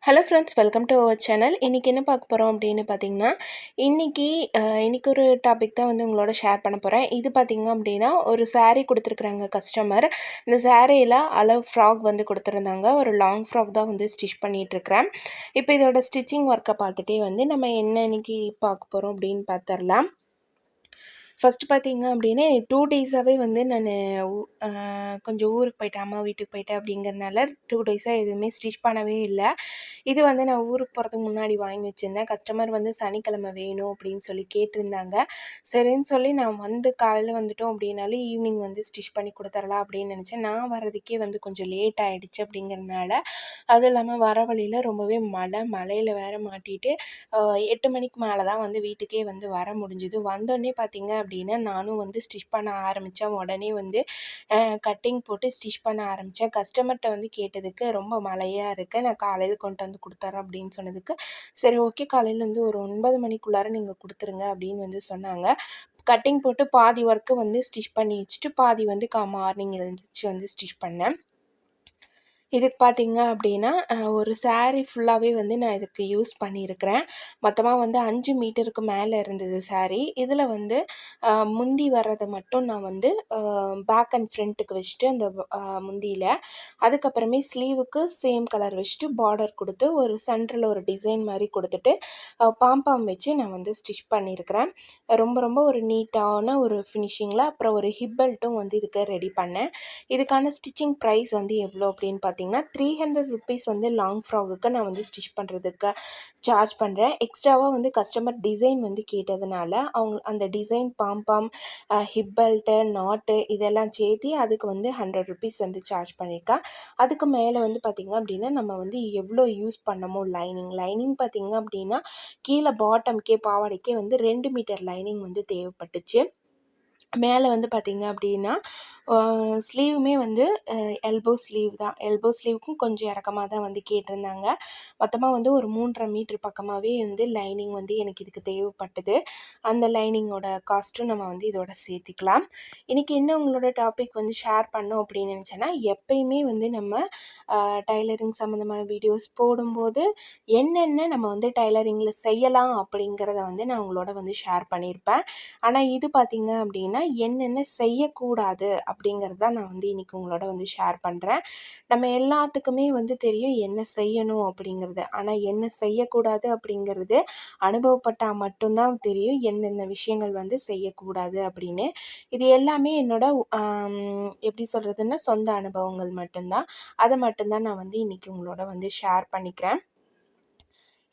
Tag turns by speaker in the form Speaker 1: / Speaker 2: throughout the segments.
Speaker 1: Hello friends, welcome to our channel. இன்றைக்கி என்ன பார்க்க போகிறோம் அப்படின்னு பார்த்தீங்கன்னா, இன்றைக்கி ஒரு டாபிக் தான் வந்து உங்களோட ஷேர் பண்ண போகிறேன். இது பார்த்திங்க அப்படின்னா, ஒரு saree கொடுத்துருக்குறாங்க கஸ்டமர். இந்த சாரியில் அளவு ஃப்ராக் வந்து கொடுத்துருந்தாங்க. ஒரு லாங் ஃப்ராக் தான் வந்து ஸ்டிச் பண்ணிகிட்ருக்கிறேன். இப்போ இதோட ஸ்டிச்சிங் ஒர்க்கை பார்த்துட்டே வந்து நம்ம என்ன இன்றைக்கி பார்க்க போகிறோம் அப்படின்னு பார்த்துடலாம். ஃபஸ்ட்டு பார்த்தீங்க அப்படின்னா 2 டேஸாகவே வந்து நான் கொஞ்சம் ஊருக்கு போயிட்டேன், அம்மா வீட்டுக்கு போயிட்டேன் அப்படிங்கிறனால 2 டேஸாக எதுவுமே ஸ்டிச் பண்ணவே இல்லை. இது வந்து நான் ஊருக்கு போகிறதுக்கு முன்னாடி வாங்கி வச்சுருந்தேன். கஸ்டமர் வந்து சனிக்கிழமை வேணும் அப்படின்னு சொல்லி கேட்டிருந்தாங்க. சரின்னு சொல்லி நான் வந்து காலையில் வந்துட்டோம் அப்படின்னாலும் ஈவினிங் வந்து ஸ்டிச் பண்ணி கொடுத்துடலாம் அப்படின்னு நினச்சேன். நான் வர்றதுக்கே வந்து கொஞ்சம் லேட் ஆகிடுச்சு அப்படிங்கிறனால, அதுவும் இல்லாமல் வர வழியில் ரொம்பவே மழையில் வேற மாட்டிட்டு 8 மணிக்கு மேலே தான் வந்து வீட்டுக்கே வந்து வர முடிஞ்சுது. வந்தோடனே பார்த்தீங்க அப்படின்னா, நானும் வந்து ஸ்டிச் பண்ண ஆரம்பித்தேன். உடனே வந்து கட்டிங் போட்டு ஸ்டிச் பண்ண ஆரம்பித்தேன். கஸ்டமர்கிட்ட வந்து கேட்டதுக்கு ரொம்ப மழையாக இருக்குது, நான் காலையில் கொண்டு வந்து கொடுத்துட்றேன் அப்படின்னு சொன்னதுக்கு, சரி ஓகே காலையில் வந்து ஒரு 9 மணிக்குள்ளார நீங்கள் கொடுத்துருங்க அப்படின்னு வந்து சொன்னாங்க. கட்டிங் போட்டு பாதி ஒர்க்கு வந்து ஸ்டிச் பண்ணி வச்சுட்டு, பாதி வந்து மார்னிங் எழுந்திரிச்சு வந்து ஸ்டிச் பண்ணேன். இதுக்கு பார்த்தீங்க அப்படின்னா, ஒரு saree ஃபுல்லாகவே வந்து நான் இதுக்கு யூஸ் பண்ணியிருக்கிறேன். மொத்தமாக வந்து 5 மீட்டருக்கு மேலே இருந்தது saree. இதில் வந்து முந்தி வர்றதை மட்டும் நான் வந்து பேக் அண்ட் ஃப்ரண்ட்டுக்கு வச்சுட்டு அந்த முந்தியில், அதுக்கப்புறமே ஸ்லீவுக்கு சேம் கலர் வச்சுட்டு பார்டர் கொடுத்து ஒரு சென்டரில் ஒரு டிசைன் மாதிரி கொடுத்துட்டு பாம்பாம் வச்சு நான் வந்து ஸ்டிச் பண்ணியிருக்கிறேன். ரொம்ப ரொம்ப ஒரு நீட்டான ஒரு ஃபினிஷிங்கில். அப்புறம் ஒரு ஹிப் பெல்ட்டும் வந்து இதுக்கு ரெடி பண்ணேன். இதுக்கான ஸ்டிச்சிங் ப்ரைஸ் வந்து எவ்வளோ அப்படின்னு பார்த்தீங்கன்னா, 300 ருப்பீஸ் வந்து லாங் ஃப்ராகுக்கு நான் வந்து ஸ்டிச் பண்ணுறதுக்கு சார்ஜ் பண்ணுறேன். எக்ஸ்ட்ராவாக வந்து கஸ்டமர் டிசைன் வந்து கேட்டதுனால, அவங்க அந்த டிசைன் பாம்பாம், ஹிப் பெல்ட்டு, நாட்டு இதெல்லாம் சேர்த்தி அதுக்கு வந்து 100 ருப்பீஸ் வந்து சார்ஜ் பண்ணியிருக்கேன். அதுக்கு மேலே வந்து பார்த்திங்க அப்படின்னா, நம்ம வந்து எவ்வளோ யூஸ் பண்ணமோ லைனிங் பார்த்திங்க அப்படின்னா, கீழே பாட்டம்க்கே பாவாடைக்கே வந்து 2 மீட்டர் லைனிங் வந்து தேவைப்பட்டுச்சு. மேலே வந்து பார்த்திங்க அப்படின்னா, ஸ்லீவுமே வந்து எல்போ ஸ்லீவ் தான். எல்போ ஸ்லீவுக்கும் கொஞ்சம் இறக்கமா தான் வந்து கேட்டிருந்தாங்க. மொத்தமாக வந்து ஒரு 3½ மீட்ரு பக்கமாகவே வந்து லைனிங் வந்து எனக்கு இதுக்கு தேவைப்பட்டது. அந்த லைனிங்கோட காஸ்ட்டும் நம்ம வந்து இதோட சேர்த்திக்கலாம். இன்றைக்கி என்ன உங்களோட டாபிக் வந்து ஷேர் பண்ணோம் அப்படின்னு நினச்சேன்னா, எப்பயுமே வந்து நம்ம டைலரிங் சம்மந்தமான வீடியோஸ் போடும்போது என்னென்ன நம்ம வந்து டைலரிங்கில் செய்யலாம் அப்படிங்கிறத வந்து நான் உங்களோட வந்து ஷேர் பண்ணியிருப்பேன். ஆனால் இது பார்த்திங்க அப்படின்னா, என்னென்ன செய்யக்கூடாது அப்படிங்கிறது தான் நான் வந்து இன்றைக்கி உங்களோட வந்து ஷேர் பண்ணுறேன். நம்ம எல்லாத்துக்குமே வந்து தெரியும் என்ன செய்யணும் அப்படிங்கிறது. ஆனால் என்ன செய்யக்கூடாது அப்படிங்கிறது அனுபவப்பட்டால் மட்டும்தான் தெரியும் எந்தெந்த விஷயங்கள் வந்து செய்யக்கூடாது அப்படின்னு. இது எல்லாமே என்னோட எப்படி சொல்கிறதுன்னா, சொந்த அனுபவங்கள் மட்டும்தான். அதை மட்டும்தான் நான் வந்து இன்றைக்கி உங்களோட வந்து ஷேர் பண்ணிக்கிறேன்.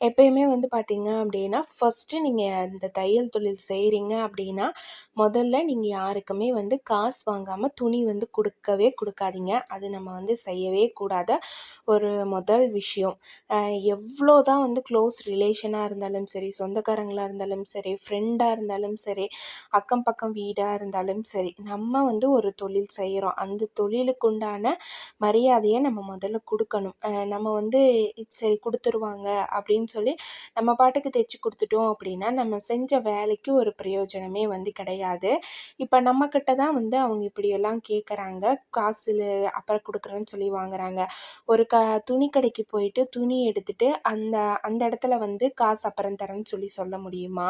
Speaker 1: எப்பயுமே வந்து பார்த்திங்க அப்படின்னா, ஃபஸ்ட்டு நீங்கள் இந்த தையல் தொழில் செய்கிறீங்க அப்படின்னா, முதல்ல நீங்கள் யாருக்குமே வந்து காசு வாங்காமல் துணி வந்து கொடுக்காதீங்க. அது நம்ம வந்து செய்யவே கூடாத ஒரு முதல் விஷயம். எவ்வளோ தான் வந்து க்ளோஸ் ரிலேஷனாக இருந்தாலும் சரி, சொந்தக்காரங்களாக இருந்தாலும் சரி, ஃப்ரெண்டாக இருந்தாலும் சரி, அக்கம் பக்கம் வீடாக இருந்தாலும் சரி, நம்ம வந்து ஒரு தொழில் செய்கிறோம். அந்த தொழிலுக்கு உண்டான மரியாதையை நம்ம முதல்ல கொடுக்கணும். நம்ம வந்து சரி கொடுத்துருவாங்க அப்படின்னு சொல்லி நம்ம பாட்டுக்கு தைச்சி கொடுத்துட்டோம் அப்படின்னா, நம்ம செஞ்ச வேலைக்கு ஒரு பிரயோஜனமே வந்து கிடையாது. இப்போ நம்மக்கிட்ட தான் வந்து அவங்க இப்படியெல்லாம் கேட்குறாங்க, காசு அப்புறம் கொடுக்குறேன்னு சொல்லி வாங்குறாங்க. ஒரு துணி கடைக்கு போயிட்டு துணி எடுத்துட்டு அந்த அந்த இடத்துல வந்து காசு அப்புறம் தரேன்னு சொல்லி சொல்ல முடியுமா?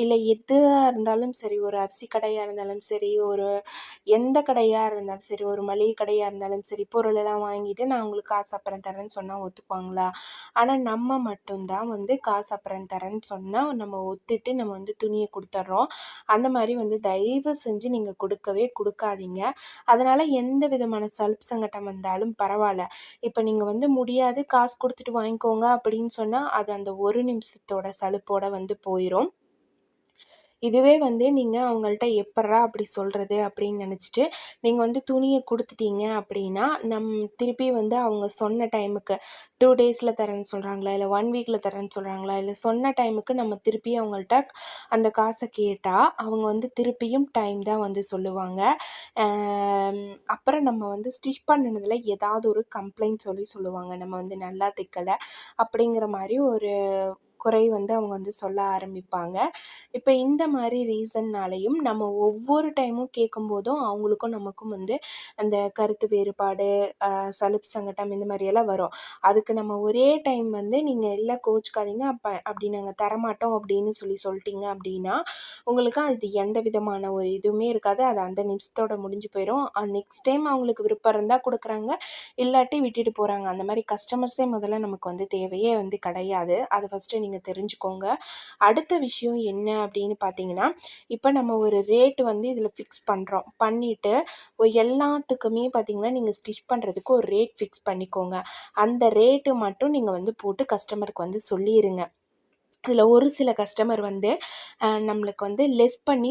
Speaker 1: இல்லை எதுவாக இருந்தாலும் சரி, ஒரு அரிசி கடையாக இருந்தாலும் சரி, ஒரு எந்த கடையாக இருந்தாலும் சரி, ஒரு மளிகை கடையாக இருந்தாலும் சரி, பொருளெல்லாம் வாங்கிட்டு நான் உங்களுக்கு காசு அப்புறம் தரேன்னு சொன்னால் ஒத்துக்குவாங்களா? ஆனால் நம்ம மட்டும்தான் வந்து காசு அப்புறம் தரேன்னு சொன்னால் நம்ம ஒத்துட்டு நம்ம வந்து துணியை கொடுத்துட்றோம். அந்த மாதிரி வந்து தயவு செஞ்சு நீங்கள் கொடுக்கவே கொடுக்காதீங்க. அதனால் எந்த விதமான சலுப்பு சங்கடம் வந்தாலும் பரவாயில்ல. இப்போ நீங்கள் வந்து முடியாது, காசு கொடுத்துட்டு வாங்கிக்கோங்க அப்படின்னு சொன்னால் அது அந்த ஒரு நிமிஷத்தோட சலுப்போட வந்து போயிடும். இதுவே வந்து நீங்கள் அவங்கள்ட்ட எப்பிட்றா அப்படி சொல்கிறது அப்படின்னு நினச்சிட்டு நீங்கள் வந்து துணியை கொடுத்துட்டீங்க அப்படின்னா, திருப்பி வந்து அவங்க சொன்ன டைமுக்கு 2 டேஸில் தரேன்னு சொல்கிறாங்களா, இல்லை 1 வீக்கில் தரேன்னு சொல்கிறாங்களா, இல்லை சொன்ன டைமுக்கு நம்ம திருப்பி அவங்கள்ட்ட அந்த காசை கேட்டால் அவங்க வந்து திருப்பியும் டைம் தான் வந்து சொல்லுவாங்க. அப்புறம் நம்ம வந்து ஸ்டிச் பண்ணினதில் ஏதாவது ஒரு கம்ப்ளைண்ட் சொல்லுவாங்க. நம்ம வந்து நல்லா தைக்கலை அப்படிங்கிற மாதிரி ஒரு குறை வந்து அவங்க வந்து சொல்ல ஆரம்பிப்பாங்க. இப்போ இந்த மாதிரி ரீசன்னாலையும் நம்ம ஒவ்வொரு டைமும் கேட்கும்போதும் அவங்களுக்கும் நமக்கும் வந்து அந்த கருத்து வேறுபாடு, சலிப்பு சங்கட்டம் இந்த மாதிரியெல்லாம் வரும். அதுக்கு நம்ம ஒரே டைம் வந்து நீங்கள் இல்லை கோச்சுக்காதீங்க, அப்படி நாங்கள் தரமாட்டோம் அப்படின்னு சொல்லிட்டீங்க அப்படின்னா உங்களுக்கு அது எந்த விதமான ஒரு இதுவுமே இருக்காது. அது அந்த நிமிஷத்தோட முடிஞ்சு போயிடும். நெக்ஸ்ட் டைம் அவங்களுக்கு விருப்பம் இருந்தால் கொடுக்குறாங்க, இல்லாட்டி விட்டுட்டு போகிறாங்க. அந்த மாதிரி கஸ்டமர்ஸே முதல்ல நமக்கு வந்து தேவையே வந்து கிடையாது. அதை ஃபஸ்ட்டு நீங்கள் தெரிஞ்சுக்கோங்க. அடுத்த விஷயம் என்ன அப்படின்னு பார்த்தீங்கன்னா, இப்போ நம்ம ஒரு ரேட்டு வந்து இதில் ஃபிக்ஸ் பண்ணுறோம். பண்ணிவிட்டு எல்லாத்துக்குமே பார்த்தீங்கன்னா, நீங்கள் ஸ்டிச் பண்ணுறதுக்கு ஒரு ரேட் ஃபிக்ஸ் பண்ணிக்கோங்க. அந்த ரேட்டு மட்டும் நீங்கள் வந்து போட்டு கஸ்டமருக்கு வந்து சொல்லிடுங்க. அதில் ஒரு சில கஸ்டமர் வந்து நம்மளுக்கு வந்து லெஸ் பண்ணி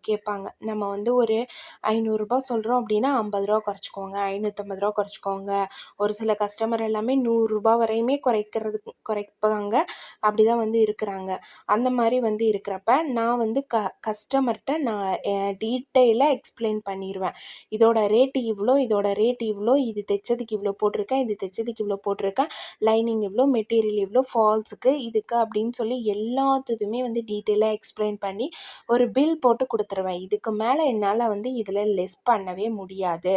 Speaker 1: கேட்பாங்க. நம்ம வந்து ஒரு ரூ. 500 சொல்கிறோம் அப்படின்னா ரூ. 50 குறைச்சிக்கோங்க, ரூ. 550 குறைச்சிக்கோங்க. ஒரு சில கஸ்டமர் எல்லாமே ரூ. 100 வரையுமே குறைப்பாங்க. அப்படி தான் வந்து இருக்கிறாங்க. அந்த மாதிரி வந்து இருக்கிறப்ப நான் வந்து கஸ்டமர்கிட்ட நான் டீட்டெயிலாக எக்ஸ்பிளைன் பண்ணிடுவேன். இதோட ரேட்டு இவ்வளோ, இதோட ரேட்டு இவ்வளோ, இது தைச்சதுக்கு இவ்வளோ போட்டிருக்கேன், இது தைச்சதுக்கு இவ்வளோ போட்டிருக்கேன், லைனிங் இவ்வளோ, மெட்டீரியல் இவ்வளோ, ஃபால்ஸுக்கு இதுக்கு அப்படின்னு சொல்லி எல்லாத்துக்குமே வந்து டீட்டெயிலாக எக்ஸ்பிளைன் பண்ணி ஒரு பில் போட்டு கொடுத்துருவேன். இதுக்கு மேலே என்னால் வந்து இதில் லெஸ் பண்ணவே முடியாது,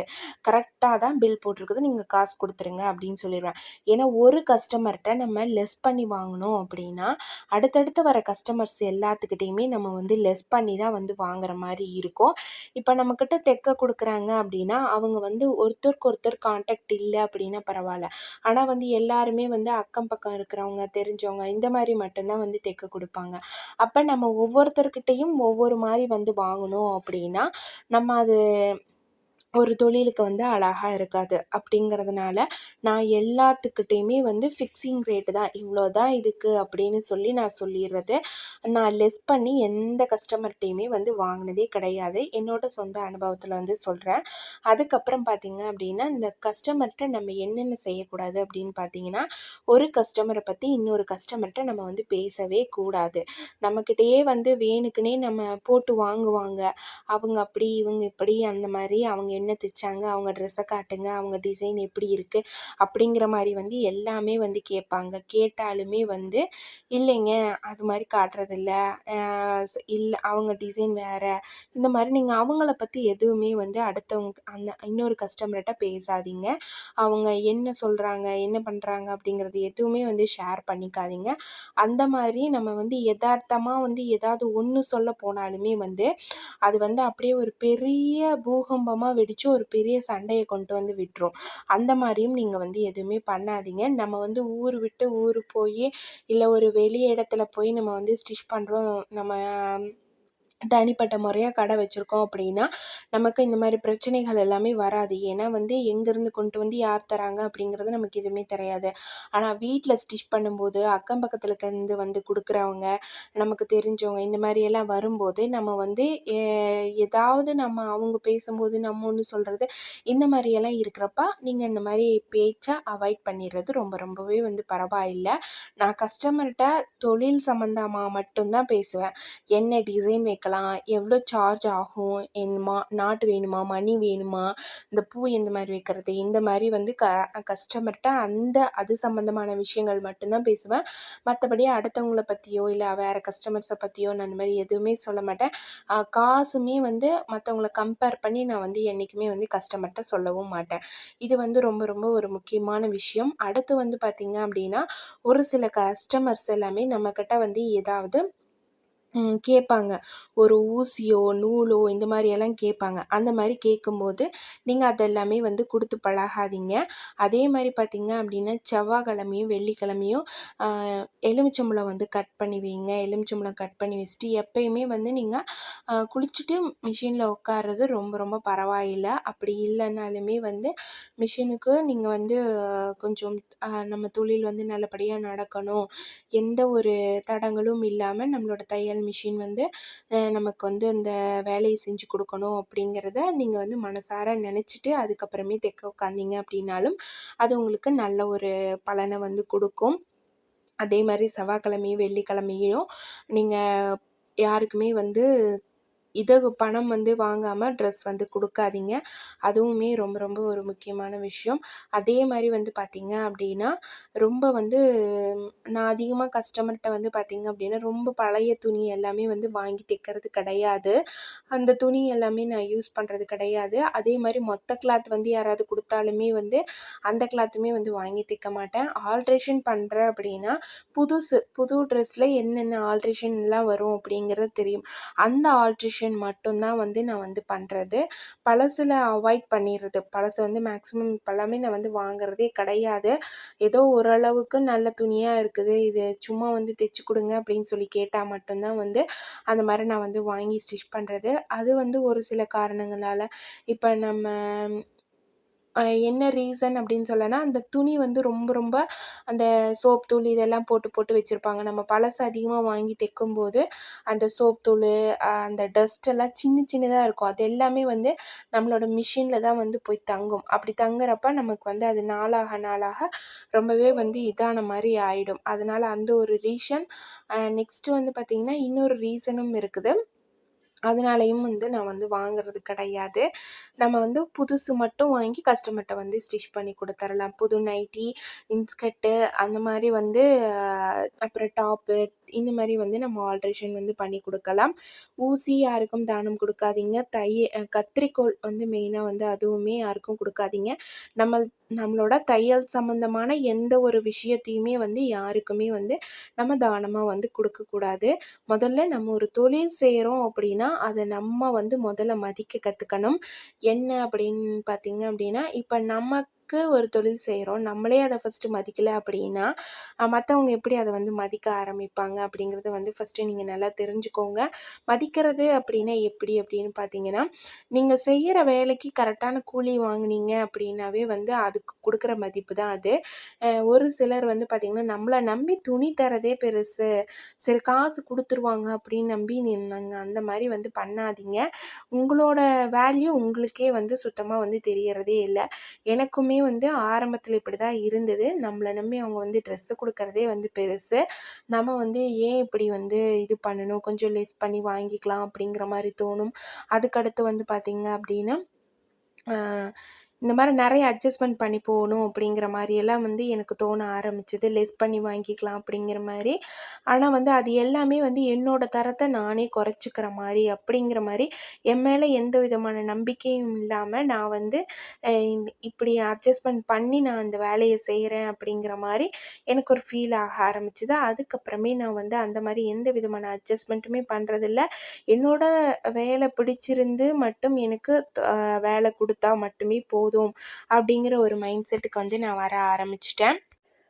Speaker 1: கரெக்டாக தான் பில் போட்டிருக்குது, நீங்கள் காசு கொடுத்துருங்க அப்படின்னு சொல்லிடுவேன். ஏன்னா ஒரு கஸ்டமர்கிட்ட நம்ம லெஸ் பண்ணி வாங்கினோம் அப்படின்னா அடுத்தடுத்து வர கஸ்டமர்ஸ் எல்லாத்துக்கிட்டையுமே நம்ம வந்து லெஸ் பண்ணி தான் வந்து வாங்குற மாதிரி இருக்கும். இப்போ நம்மக்கிட்ட தைக்க கொடுக்குறாங்க அப்படின்னா அவங்க வந்து ஒருத்தருக்கு ஒருத்தர் கான்டாக்ட் இல்லை அப்படின்னா பரவாயில்ல. ஆனால் வந்து எல்லாருமே வந்து அக்கம் பக்கம் இருக்கிறவங்க, தெரிஞ்சவங்க இந்த மாதிரி மட்டும்தான் வந்து தைக்க கொடுப்பாங்க. அப்போ நம்ம ஒவ்வொருத்தர்கிட்டையும் ஒவ்வொரு மாதிரி வந்து வாங்கணும் அப்படின்னா நம்ம அது ஒரு தொழிலுக்கு வந்து அழகாக இருக்காது. அப்படிங்கிறதுனால நான் எல்லாத்துக்கிட்டேயுமே வந்து ஃபிக்ஸிங் ரேட்டு தான், இவ்வளோ தான் இதுக்கு அப்படின்னு சொல்லி நான் சொல்லிடுறது. நான் லெஸ் பண்ணி எந்த கஸ்டமர்கிட்டையுமே வந்து வாங்கினதே கிடையாது. என்னோட சொந்த அனுபவத்தில் வந்து சொல்கிறேன். அதுக்கப்புறம் பார்த்திங்க அப்படின்னா இந்த கஸ்டமர்கிட்ட நம்ம என்னென்ன செய்யக்கூடாது அப்படின்னு பார்த்தீங்கன்னா, ஒரு கஸ்டமரை பற்றி இன்னொரு கஸ்டமர்கிட்ட நம்ம வந்து பேசவே கூடாது. நம்மக்கிட்டேயே வந்து வேணுக்குன்னே நம்ம போட்டு வாங்குவாங்க. அவங்க அப்படி, இவங்க இப்படி, அந்த மாதிரி அவங்க என்ன தைச்சாங்க, அவங்க ட்ரெஸ்ஸை காட்டுங்க, அவங்க டிசைன் எப்படி இருக்குது அப்படிங்கிற மாதிரி வந்து எல்லாமே வந்து கேட்பாங்க. கேட்டாலுமே வந்து இல்லைங்க அது மாதிரி காட்டுறதில்ல, இல்லை அவங்க டிசைன் வேறு, இந்த மாதிரி நீங்கள் அவங்கள பற்றி எதுவுமே வந்து அடுத்தவங்க அந்த இன்னொரு கஸ்டமர்கிட்ட பேசாதீங்க. அவங்க என்ன சொல்கிறாங்க, என்ன பண்ணுறாங்க அப்படிங்கிறது எதுவுமே வந்து ஷேர் பண்ணிக்காதீங்க. அந்த மாதிரி நம்ம வந்து எதார்த்தமாக வந்து ஏதாவது ஒன்று சொல்ல போனாலுமே வந்து அது வந்து அப்படியே ஒரு பெரிய பூகம்பமாக வெடித்து ஒரு பெரிய சண்டையை கொண்டு வந்து விட்டுரும். அந்த மாதிரியும் நீங்கள் வந்து எதுவுமே பண்ணாதீங்க. நம்ம வந்து ஊர் விட்டு ஊர் போய் இல்லை ஒரு வெளி இடத்துல போய் நம்ம வந்து ஸ்டிச் பண்ணுறோம், நம்ம தனிப்பட்ட முறையாக கடை வச்சுருக்கோம் அப்படின்னா நமக்கு இந்த மாதிரி பிரச்சனைகள் எல்லாமே வராது. ஏன்னா வந்து எங்கேருந்து கொண்டு வந்து யார் தராங்க அப்படிங்கிறது நமக்கு எதுவுமே தெரியாது. ஆனால் வீட்டில் ஸ்டிச் பண்ணும்போது அக்கம் பக்கத்தில் இருந்து வந்து கொடுக்குறவங்க, நமக்கு தெரிஞ்சவங்க இந்த மாதிரியெல்லாம் வரும்போது நம்ம வந்து ஏதாவது நம்ம அவங்க பேசும்போது நம்ம ஒன்று சொல்கிறது இந்த மாதிரியெல்லாம் இருக்கிறப்ப நீங்கள் இந்த மாதிரி பேச்சை அவாய்ட் பண்ணிடுறது ரொம்பவே வந்து பரவாயில்லை. நான் கஸ்டமர்கிட்ட தொழில் சம்மந்தமாக மட்டும்தான் பேசுவேன். என்ன டிசைன் வைக்கலாம், எவ்வளோ சார்ஜ் ஆகும், நாட்டு வேணுமா, மணி வேணுமா, இந்த பூ எந்த மாதிரி வைக்கிறது, இந்த மாதிரி வந்து கஸ்டமர்கிட்ட அது சம்மந்தமான விஷயங்கள் மட்டும்தான் பேசுவேன். மற்றபடி அடுத்தவங்கள பற்றியோ இல்லை வேறு கஸ்டமர்ஸை பற்றியோ நான் அந்த மாதிரி எதுவுமே சொல்ல மாட்டேன். காசுமே வந்து மற்றவங்கள கம்பேர் பண்ணி நான் வந்து என்றைக்குமே வந்து கஸ்டமர்கிட்ட சொல்லவும் மாட்டேன். இது வந்து ரொம்ப ஒரு முக்கியமான விஷயம். அடுத்து வந்து பார்த்திங்க அப்படின்னா ஒரு சில கஸ்டமர்ஸ் எல்லாமே நம்மக்கிட்ட வந்து ஏதாவது கேட்பாங்க. ஒரு ஊசியோ, நூலோ இந்த மாதிரியெல்லாம் கேட்பாங்க. அந்த மாதிரி கேட்கும்போது நீங்கள் அதெல்லாமே வந்து கொடுத்து பழகாதீங்க. அதே மாதிரி பார்த்திங்க அப்படின்னா செவ்வாய்க்கிழமையும் வெள்ளிக்கிழமையும் எலுமிச்சம்பழம் வந்து கட் பண்ணி வைங்க. எலுமிச்சம்பழம் கட் பண்ணி வச்சுட்டு எப்பயுமே வந்து நீங்கள் குளிச்சுட்டு மிஷினில் உட்கார்றது ரொம்ப பரவாயில்லை. அப்படி இல்லைனாலுமே வந்து மிஷினுக்கு நீங்கள் வந்து கொஞ்சம் நம்ம தொழில் வந்து நல்லபடியாக நடக்கணும், எந்த ஒரு தடங்களும் இல்லாமல் நம்மளோட தையல் மிஷின் வந்து நமக்கு வந்து அந்த வேலையை செஞ்சு கொடுக்கணும் அப்படிங்கிறத நீங்கள் வந்து மனசார நினச்சிட்டு அதுக்கப்புறமே தைக்க உட்காந்தீங்க அப்படின்னாலும் அது உங்களுக்கு நல்ல ஒரு பலனை வந்து கொடுக்கும். அதே மாதிரி செவ்வாய்க்கிழமையும் வெள்ளிக்கிழமையும் நீங்கள் யாருக்குமே வந்து இத பணம் வந்து வாங்காமல் ட்ரெஸ் வந்து கொடுக்காதீங்க. அதுவுமே ரொம்ப ரொம்ப ஒரு முக்கியமான விஷயம். அதே மாதிரி வந்து பார்த்திங்க அப்படின்னா ரொம்ப வந்து நான் அதிகமாக கஸ்டமர்கிட்ட வந்து பார்த்திங்க அப்படின்னா ரொம்ப பழைய துணி எல்லாமே வந்து வாங்கி தைக்கிறது கிடையாது. அந்த துணி எல்லாமே நான் யூஸ் பண்ணுறது கிடையாது. அதே மாதிரி மொத்த கிளாத் வந்து யாராவது கொடுத்தாலுமே வந்து அந்த கிளாத்துமே வந்து வாங்கி தைக்க மாட்டேன். ஆல்ட்ரேஷன் பண்ணுறேன் அப்படின்னா புது ட்ரெஸ்ஸில் என்னென்ன ஆல்ட்ரேஷன்லாம் வரும் அப்படிங்கிறது தெரியும். அந்த ஆல்ட்ரேஷன் மட்டும் தான் வந்து நான் வந்து பண்ணுறது. பழசில் அவாய்ட் பண்ணிடுறது. பழசு வந்து மேக்ஸிமம் இப்போல்லாமே நான் வந்து வாங்குறதே கிடையாது. ஏதோ ஓரளவுக்கு நல்ல துணியாக இருக்குது, இது சும்மா வந்து தைச்சி கொடுங்க அப்படின்னு சொல்லி கேட்டால் மட்டும்தான் வந்து அந்த மாதிரி நான் வந்து வாங்கி ஸ்டிச் பண்ணுறது. அது வந்து ஒரு சில காரணங்களால் இப்போ நம்ம என்ன ரீசன் அப்படின்னு சொல்லனா, அந்த துணி வந்து ரொம்ப ரொம்ப அந்த சோப் தூள் இதெல்லாம் போட்டு போட்டு வச்சுருப்பாங்க. நம்ம பழசு அதிகமாக வாங்கி தைக்கும்போது அந்த சோப் தூள் அந்த டஸ்ட் எல்லாம் சின்ன சின்னதாக இருக்கும். அது எல்லாமே வந்து நம்மளோட மிஷினில் தான் வந்து போய் தங்கும். அப்படி தங்குறப்ப நமக்கு வந்து அது நாளாக நாளாக ரொம்பவே வந்து இதான மாதிரி ஆயிடும். அதனால அந்த ஒரு ரீசன். நெக்ஸ்ட்டு வந்து பார்த்திங்கன்னா இன்னொரு ரீசனும் இருக்குது. அதனாலயும் வந்து நான் வந்து வாங்குறது கிடையாது. நம்ம வந்து புதுசு மட்டும் வாங்கி கஸ்டமர்ட்ட வந்து ஸ்டிச் பண்ணி கொடுத்துரலாம். புது நைட்டி, இன்ஸ்கர்ட்டு அந்த மாதிரி வந்து அப்புறம் டாப்பு இந்த மாதிரி வந்து நம்ம ஆல்ட்ரேஷன் வந்து பண்ணி கொடுக்கலாம். ஊசி யாருக்கும் தானம் கொடுக்காதீங்க. கத்தரிக்கோல் வந்து மெயினாக வந்து அதுவுமே யாருக்கும் கொடுக்காதீங்க. நம்மளோட தையல் சம்மந்தமான எந்த ஒரு விஷயத்தையுமே வந்து யாருக்குமே வந்து நம்ம தானமாக வந்து கொடுக்கக்கூடாது. முதல்ல நம்ம ஒரு தொழில் செய்கிறோம் அப்படின்னா அதை நம்ம வந்து முதல்ல மதிக்க கற்றுக்கணும். என்ன அப்படின்னு பார்த்தீங்க அப்படின்னா, இப்போ நமக்கு ஒரு தொழில் செய்கிறோம், நம்மளே அதை ஃபஸ்ட்டு மதிக்கலை அப்படின்னா மற்றவங்க எப்படி அதை வந்து மதிக்க ஆரம்பிப்பாங்க அப்படிங்கிறத வந்து ஃபஸ்ட்டு நீங்கள் நல்லா தெரிஞ்சுக்கோங்க. மதிக்கிறது அப்படின்னா எப்படி அப்படின்னு பார்த்தீங்கன்னா, நீங்கள் செய்கிற வேலைக்கு கரெக்டான கூலி வாங்குனீங்க அப்படின்னாவே வந்து அதுக்கு கொடுக்குற மதிப்பு தான் அது. ஒரு சிலர் வந்து பார்த்திங்கன்னா நம்மளை நம்பி துணி தரதே பெருசு, சரி காசு கொடுத்துருவாங்க அப்படின்னு நம்பி நின்னாங்க. அந்த மாதிரி வந்து பண்ணாதீங்க. உங்களோட வேல்யூ உங்களுக்கே வந்து சுத்தமாக வந்து தெரியறதே இல்லை. எனக்குமே வந்து ஆரம்பத்தில் இப்படி தான் இருந்தது. நம்மளை நம்பி அவங்க வந்து ட்ரெஸ்ஸு கொடுக்குறதே வந்து பெருசு. நம்ம வந்து ஏன் இப்படி வந்து இது பண்ணணும், கொஞ்சம் லெஸ் பண்ணி வாங்கிக்கலாம் அப்படிங்கிற மாதிரி தோணும். அதுக்கடுத்து வந்து பார்த்திங்க அப்படின்னா இந்த மாதிரி நிறைய அட்ஜஸ்ட்மெண்ட் பண்ணி போகணும் அப்படிங்கிற மாதிரியெல்லாம் வந்து எனக்கு தோண ஆரம்பிச்சது. லெஸ் பண்ணி வாங்கிக்கலாம் அப்படிங்கிற மாதிரி. ஆனால் வந்து அது எல்லாமே வந்து என்னோடய தரத்தை நானே குறைச்சிக்கிற மாதிரி அப்படிங்கிற மாதிரி என் மேலே எந்த விதமான நம்பிக்கையும் இல்லாமல் நான் வந்து இப்படி அட்ஜஸ்ட்மெண்ட் பண்ணி நான் அந்த வேலையை செய்கிறேன் அப்படிங்கிற மாதிரி எனக்கு ஒரு ஃபீல் ஆக ஆரம்பிச்சுது. அதுக்கப்புறமே நான் வந்து அந்த மாதிரி எந்த விதமான அட்ஜஸ்ட்மெண்ட்டுமே பண்ணுறதில்ல. என்னோட வேலை பிடிச்சிருந்து மட்டும் எனக்கு வேலை கொடுத்தா மட்டுமே போதும் அப்படிங்கிற ஒரு மைண்ட் செட்டுக்கு வந்து நான் வர ஆரம்பிச்சிட்டேன்.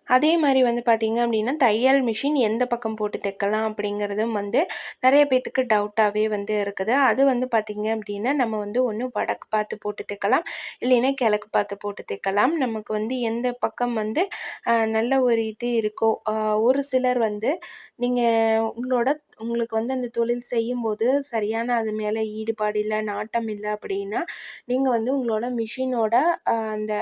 Speaker 1: அதே மாதிரி வந்து பார்த்திங்க அப்படின்னா தையல் மிஷின் எந்த பக்கம் போட்டு தைக்கலாம் அப்படிங்கிறதும் வந்து நிறைய பேர்த்துக்கு டவுட்டாகவே வந்து இருக்குது. அது வந்து பார்த்திங்க அப்படின்னா நம்ம வந்து ஒன்று வடக்கு பார்த்து போட்டு தைக்கலாம், இல்லைன்னா கிழக்கு பார்த்து போட்டு தைக்கலாம். நமக்கு வந்து எந்த பக்கம் வந்து நல்ல ஒரு இது இருக்கோ. ஒரு சிலர் வந்து நீங்கள் உங்களுக்கு வந்து அந்த தொழில் செய்யும்போது சரியான அது மேலே ஈடுபாடு இல்லை, நாட்டம் இல்லை அப்படின்னா நீங்கள் வந்து உங்களோட மிஷினோட அந்த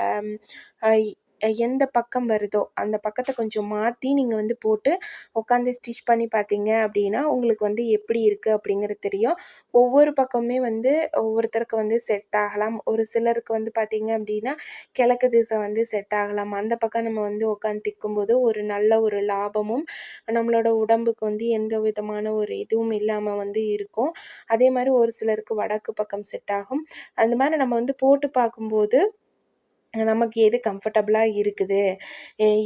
Speaker 1: எந்த பக்கம் வருதோ அந்த பக்கத்தை கொஞ்சம் மாற்றி நீங்கள் வந்து போட்டு உட்காந்து ஸ்டிச் பண்ணி பார்த்தீங்க அப்படின்னா உங்களுக்கு வந்து எப்படி இருக்குது அப்படிங்கிறது தெரியும். ஒவ்வொரு பக்கமுமே வந்து ஒவ்வொருத்தருக்கு வந்து செட் ஆகலாம். ஒரு சிலருக்கு வந்து பார்த்திங்க அப்படின்னா கிழக்கு திசை வந்து செட் ஆகலாம். அந்த பக்கம் நம்ம வந்து உட்காந்து தைக்கும்போது ஒரு நல்ல ஒரு லாபமும் நம்மளோட உடம்புக்கு வந்து எந்த விதமான ஒரு இதுவும் இல்லாமல் வந்து இருக்கும். அதே மாதிரி ஒரு சிலருக்கு வடக்கு பக்கம் செட் ஆகும். அந்த மாதிரி நம்ம வந்து போட்டு பார்க்கும்போது நமக்கு எது கம்ஃபர்டபுளாக இருக்குது,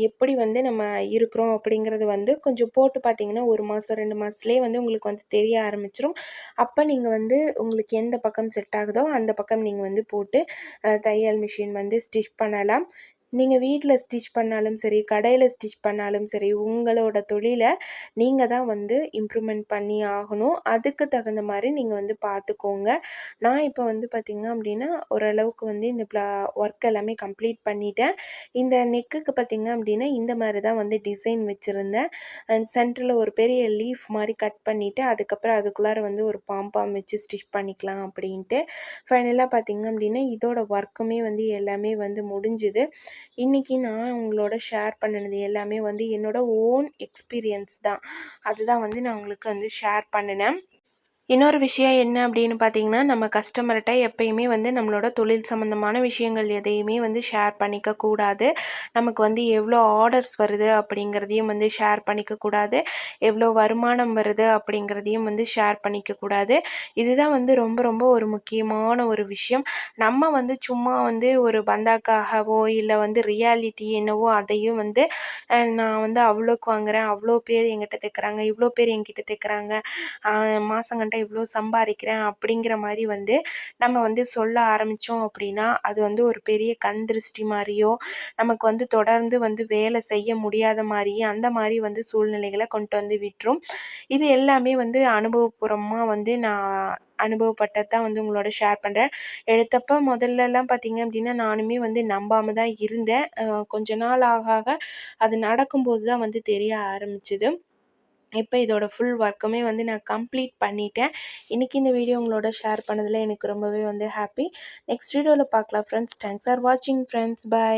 Speaker 1: எப்படி வந்து நம்ம இருக்கிறோம் அப்படிங்கிறது வந்து கொஞ்சம் போட்டு பார்த்தீங்கன்னா 1 மாதம் 2 மாதத்துலேயே வந்து உங்களுக்கு வந்து தெரிய ஆரம்பிச்சிரும். அப்போ நீங்கள் வந்து உங்களுக்கு எந்த பக்கம் செட் ஆகுதோ அந்த பக்கம் நீங்கள் வந்து போட்டு தையல் மிஷின் வந்து ஸ்டிச் பண்ணலாம். நீங்கள் வீட்டில் ஸ்டிச் பண்ணாலும் சரி, கடையில் ஸ்டிச் பண்ணாலும் சரி, உங்களோட தொழிலை நீங்கள் தான் வந்து இம்ப்ரூவ்மெண்ட் பண்ணி ஆகணும். அதுக்கு தகுந்த மாதிரி நீங்கள் வந்து பார்த்துக்கோங்க. நான் இப்போ வந்து பார்த்திங்க அப்படின்னா ஓரளவுக்கு வந்து இந்த ஒர்க் எல்லாமே கம்ப்ளீட் பண்ணிட்டேன். இந்த நெக்குக்கு பார்த்திங்க அப்படின்னா இந்த மாதிரி தான் வந்து டிசைன் வச்சுருந்தேன். அண்ட் சென்டரில் ஒரு பெரிய லீஃப் மாதிரி கட் பண்ணிவிட்டு அதுக்கப்புறம் அதுக்குள்ளார வந்து ஒரு பாம்பாம் வச்சு ஸ்டிச் பண்ணிக்கலாம் அப்படின்ட்டு. ஃபைனலாக பார்த்திங்க அப்படின்னா இதோட ஒர்க்குமே வந்து எல்லாமே வந்து முடிஞ்சுது. இன்றைக்கி நான் உங்களோட ஷேர் பண்ணினது எல்லாமே வந்து என்னோடய ஓன் எக்ஸ்பீரியன்ஸ் தான். அதுதான் வந்து நான் உங்களுக்கு வந்து ஷேர் பண்ணினேன். இன்னொரு விஷயம் என்ன அப்படின்னு பார்த்தீங்கன்னா, நம்ம கஸ்டமர்ட்ட எப்பயுமே வந்து நம்மளோட தொழில் சம்மந்தமான விஷயங்கள் எதையுமே வந்து ஷேர் பண்ணிக்க கூடாது. நமக்கு வந்து எவ்வளோ ஆர்டர்ஸ் வருது அப்படிங்கிறதையும் வந்து ஷேர் பண்ணிக்க கூடாது. எவ்வளோ வருமானம் வருது அப்படிங்கிறதையும் வந்து ஷேர் பண்ணிக்க கூடாது. இதுதான் வந்து ரொம்ப ரொம்ப ஒரு முக்கியமான ஒரு விஷயம். நம்ம வந்து சும்மா வந்து ஒரு பந்தாக்காகவோ, இல்ல வந்து ரியாலிட்டி என்னவோ அதையும் வந்து நான் வந்து அவ்வளோக்கு வாங்குறேன், அவ்வளோ பேர் என்கிட்ட தைக்கிறாங்க, இவ்வளோ பேர் என்கிட்ட தைக்கிறாங்க, மாசங்கண்டா இவ்வளோ சம்பாதிக்கிறேன் அப்படிங்கிற மாரி வந்து நம்ம வந்து சொல்ல ஆரம்பித்தோம் அப்படின்னா, அது வந்து ஒரு பெரிய கண் திருஷ்டி மாரியோ, நமக்கு வந்து தொடர்ந்து வந்து வேலை செய்ய முடியாத மாரியே அந்த மாரி வந்து சூழ்நிலைகள கொண்டு வந்து விட்டுரும். இது எல்லாமே வந்து அனுபவபூர்வமா வந்து நான் அனுபவப்பட்டது தான் வந்து உங்களோட ஷேர் பண்றேன். எடுத்தப்ப முதல்லலாம் பார்த்தீங்க அப்படின்னா, நானுமே வந்து நம்பாம தான் இருந்தேன். கொஞ்ச நாள் ஆக ஆக அது நடக்கும்போது தான் வந்து தெரிய ஆரம்பிச்சது. இப்ப இதோட ஃபுல் ஒர்க்குமே வந்து நான் கம்ப்ளீட் பண்ணிட்டேன். இன்னைக்கு இந்த வீடியோ உங்களோட ஷேர் பண்ணதுல எனக்கு ரொம்பவே வந்து ஹாப்பி. நெக்ஸ்ட் வீடியோல பார்க்கலாம் ஃப்ரெண்ட்ஸ். தேங்க்ஸ் ஃபார் வாட்சிங் ஃப்ரெண்ட்ஸ். பை.